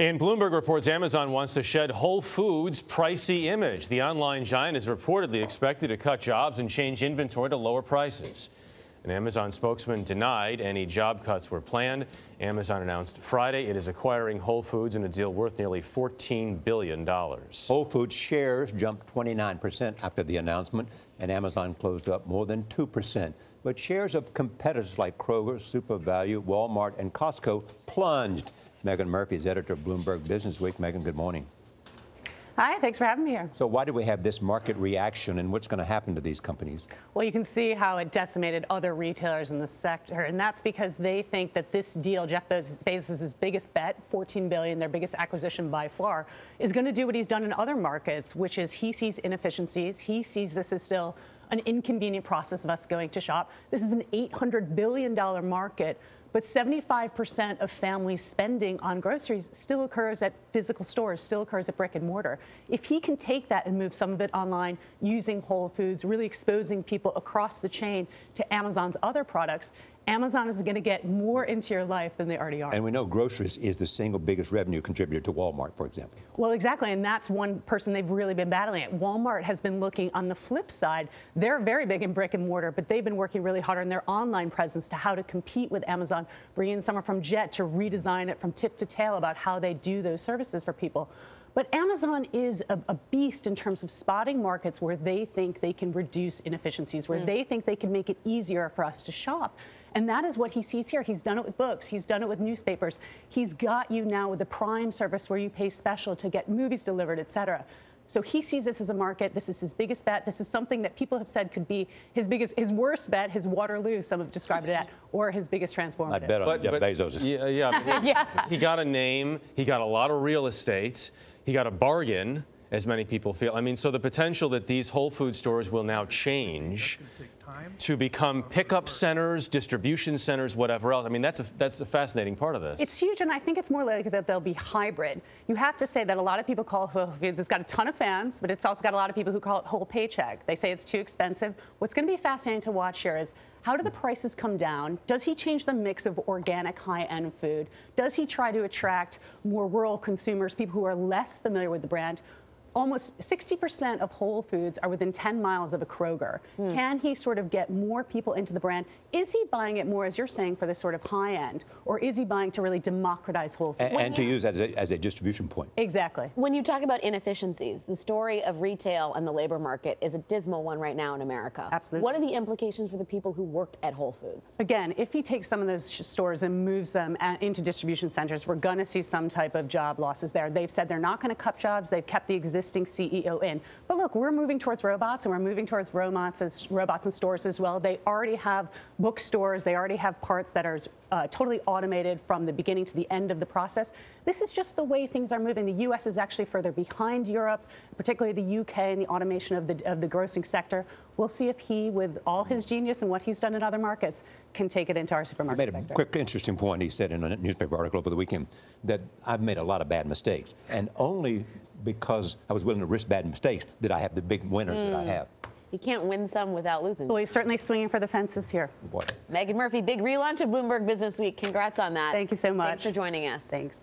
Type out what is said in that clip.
And Bloomberg reports Amazon wants to shed Whole Foods' pricey image. The online giant is reportedly expected to cut jobs and change inventory to lower prices. An Amazon spokesman denied any job cuts were planned. Amazon announced Friday it is acquiring Whole Foods in a deal worth nearly $14 billion. Whole Foods shares jumped 29% after the announcement, and Amazon closed up more than 2%. But shares of competitors like Kroger, SuperValu, Walmart, and Costco plunged. Megan Murphy is editor of Bloomberg Business Week. Megan, good morning. Hi, thanks for having me here. So why do we have this market reaction, and what's going to happen to these companies? Well, you can see how it decimated other retailers in the sector, and that's because they think that this deal, Jeff Bezos' biggest bet, $14 billion, their biggest acquisition by far, is going to do what he's done in other markets, which is he sees inefficiencies. He sees this as still an inconvenient process of us going to shop. This is an $800 billion market. But 75% of families' spending on groceries still occurs at physical stores, still occurs at brick and mortar. If he can take that and move some of it online using Whole Foods, really exposing people across the chain to Amazon's other products, Amazon is going to get more into your life than they already are. And we know groceries is the single biggest revenue contributor to Walmart, for example. Well, exactly, and that's one person they've really been battling it. Walmart has been looking on the flip side. They're very big in brick and mortar, but they've been working really hard on their online presence to how to compete with Amazon, bringing in someone from Jet to redesign it from tip to tail about how they do those services for people. But Amazon is a beast in terms of spotting markets where they think they can reduce inefficiencies, where they think they can make it easier for us to shop. And that is what he sees here. He's done it with books. He's done it with newspapers. He's got you now with the Prime service where you pay special to get movies delivered, et cetera. So he sees this as a market. This is his biggest bet. This is something that people have said could be his worst bet, his Waterloo, some have described it at, or his biggest transformative. I'd bet on Jeff Bezos. Yeah, he got a name. He got a lot of real estate. He got a bargain, as many people feel. I mean, so the potential that these Whole Food stores will now change to become pickup centers, distribution centers, whatever else. I mean, that's a fascinating part of this. It's huge, and I think it's more likely that they'll be hybrid. You have to say that a lot of people call Whole Foods, it's got a ton of fans, but it's also got a lot of people who call it whole paycheck. They say it's too expensive. What's going to be fascinating to watch here is how do the prices come down? Does he change the mix of organic high-end food? Does he try to attract more rural consumers, people who are less familiar with the brand? Almost 60% of Whole Foods are within 10 miles of a Kroger. Can he sort of get more people into the brand? Is he buying it more, as you're saying, for this sort of high end? Or is he buying to really democratize Whole Foods? And to use as a distribution point. Exactly. When you talk about inefficiencies, the story of retail and the labor market is a dismal one right now in America. Absolutely. What are the implications for the people who work at Whole Foods? Again, if he takes some of those stores and moves them into distribution centers, we're going to see some type of job losses there. They've said they're not going to cut jobs. They've kept the existing CEO in. But look, we're moving towards robots, and we're moving towards robots in stores as well. They already have bookstores. They already have parts that are totally automated from the beginning to the end of the process. This is just the way things are moving. The U.S. is actually further behind Europe, particularly the U.K. and the automation of the grocery sector. We'll see if he, with all his genius and what he's done in other markets, can take it into our supermarket sector. He made a quick, interesting point. He said in a newspaper article over the weekend that I've made a lot of bad mistakes, and only because I was willing to risk bad mistakes did I have the big winners that I have. You can't win some without losing. Well, he's certainly swinging for the fences here. What? Megan Murphy, big relaunch of Bloomberg Business Week. Congrats on that. Thank you so much. Thanks for joining us. Thanks.